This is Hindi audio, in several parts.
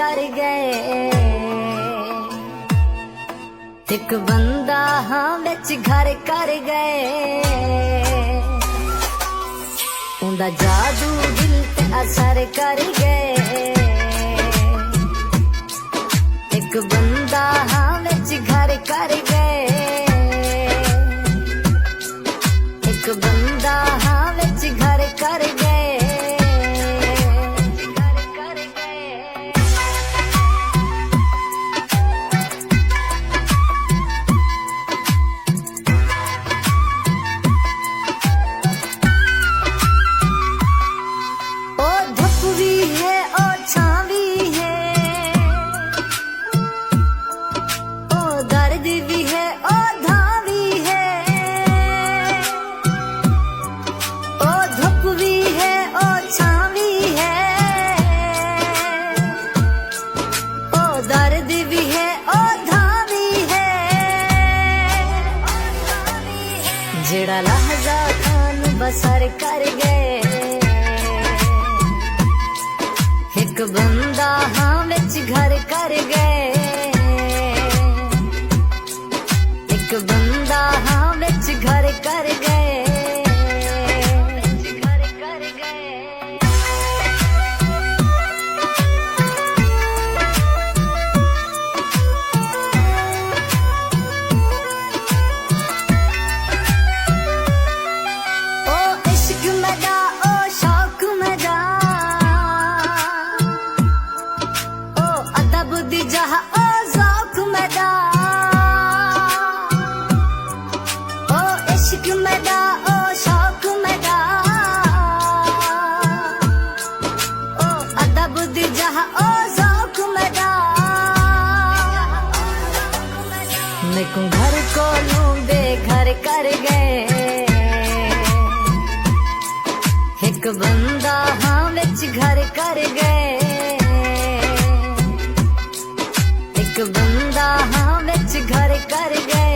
कर गए। एक बंदा हाँ विच घर कर गए। उनदा जादू दिल ते असर कर गए। एक बंदा हाँ विच घर कर गए। एक बंदा हाँ विच घर कर गए। जेड़ा लहजा खान बसर कर गए। एक बंदा हाँ विच घर कर गए। एक बंदा हाँ विच घर कर गए। मैं घर को बेघर कर गए। एक बंदा हाँ विच घर कर गए। एक बंदा हाँ विच घर कर गए।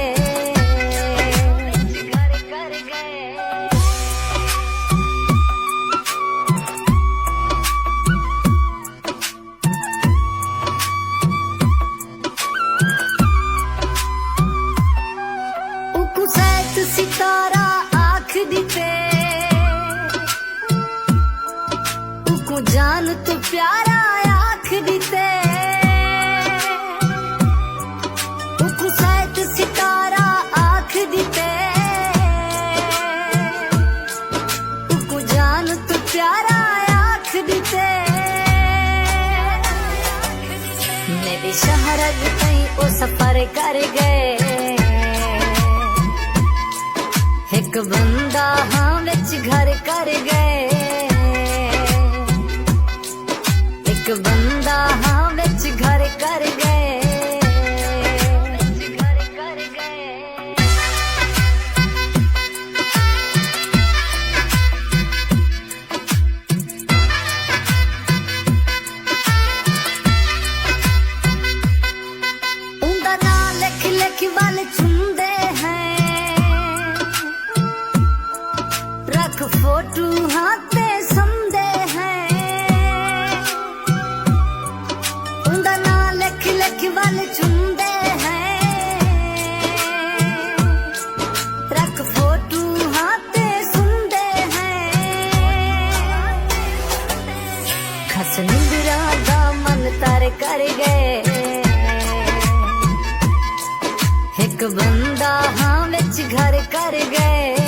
सितारा आँख दिते उको जान तो प्यारा आँख दिते। उको सैत सितारा आँख दिते उको जान तो प्यारा आँख दिते। मेरी शहरत तई ओ सफर कर गए। एक बंदा हाँ विच घर कर गए। एक बंदा हाँ विच घर कर गए। उनदा नाम लिख लिख वाल चुंदे हैं। रख फोटू हाथे समझे हैं। उनदा नाम लिख लिख वाल चुंदे हैं। रख फोटू हाथे सुनते हैं। खस निंदरा दा मन तर कर गए। एक बंदा हाँ विच घर कर गए।